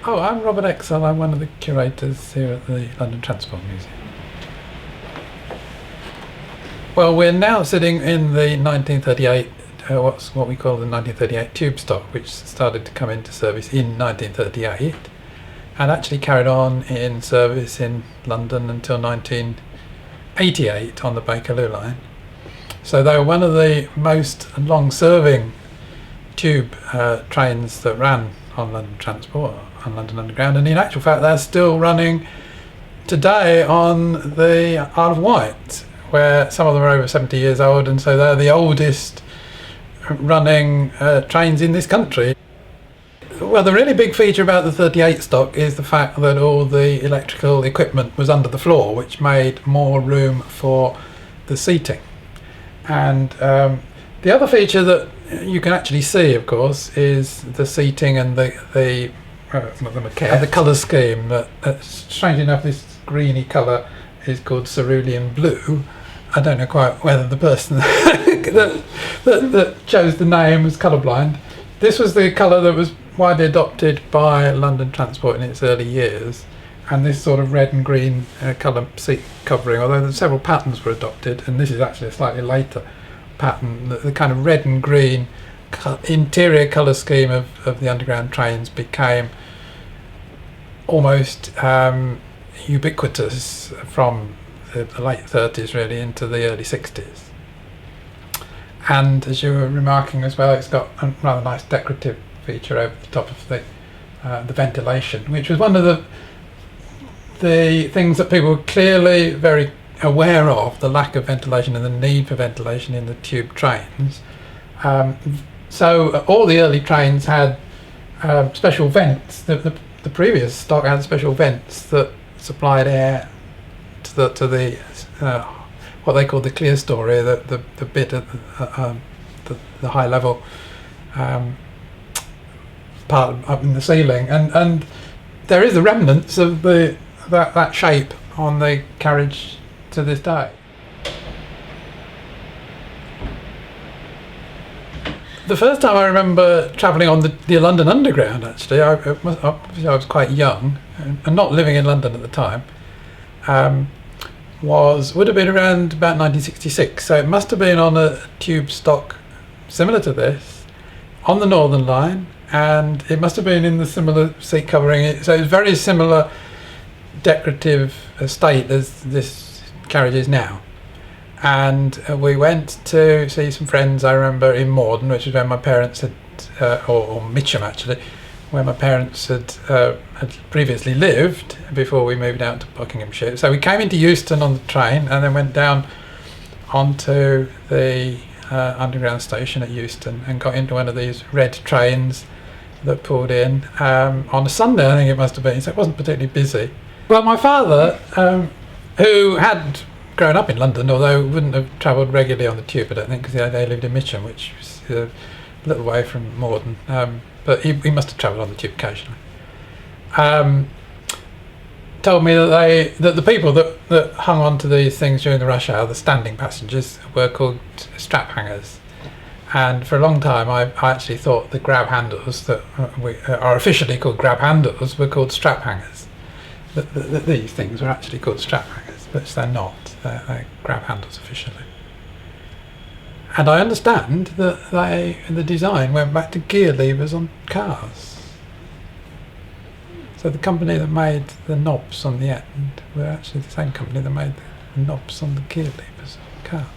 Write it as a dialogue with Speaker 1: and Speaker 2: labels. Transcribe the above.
Speaker 1: Oh, I'm Robert Excell. I'm one of the curators here at the London Transport Museum. Well, we're now sitting in the 1938, what we call the 1938 tube stock, which started to come into service in 1938 and actually carried on in service in London until 1988 on the Bakerloo line. So they were one of the most long-serving tube trains that ran on London Transport, on London Underground, and in actual fact they're still running today on the Isle of Wight, where some of them are over 70 years old, and so they're the oldest running trains in this country. Well, the really big feature about the 38 stock is the fact that all the electrical equipment was under the floor, which made more room for the seating. And the other feature that you can actually see, of course, is the seating and the colour scheme. That strange enough, this greeny colour is called cerulean blue. I don't know quite whether the person that chose the name was colourblind. This was the colour that was widely adopted by London Transport in its early years, and this sort of red and green colour seat covering, although several patterns were adopted, and this is actually a slightly later pattern. The kind of red and green interior colour scheme of the underground trains became almost ubiquitous from the late 30s really into the early 60s. And as you were remarking as well, it's got a rather nice decorative feature over the top of the ventilation, which was one of the things that people were clearly very aware of, the lack of ventilation and the need for ventilation in the tube trains. So all the early trains had special vents. The previous stock had special vents that supplied air to the what they called the clear story, the bit at the high level part up in the ceiling, and there is the remnants of that shape on the carriage to this day. The first time I remember travelling on the London Underground, actually, obviously I was quite young and not living in London at the time, would have been around about 1966. So it must have been on a tube stock similar to this on the Northern Line, and it must have been in the similar seat covering. So it's very similar decorative state as this carriage is now. And we went to see some friends, I remember, in Morden, which is where my parents had, or Mitcham actually, where my parents had previously lived before we moved out to Buckinghamshire. So we came into Euston on the train and then went down onto the underground station at Euston and got into one of these red trains that pulled in on a Sunday, I think it must have been, so it wasn't particularly busy. Well, my father, who had grown up in London, although wouldn't have travelled regularly on the tube, I don't think, because they lived in Mitcham, which was a little way from Morden, but he must have travelled on the tube occasionally. Told me that the people that hung on to these things during the rush hour, the standing passengers, were called strap hangers. And for a long time I actually thought the grab handles that are officially called grab handles were called strap hangers. These things were actually called strap hangers, but they're not. They're grab handles officially. And I understand that the design went back to gear levers on cars. So the company that made the knobs on the end were actually the same company that made the knobs on the gear levers on cars.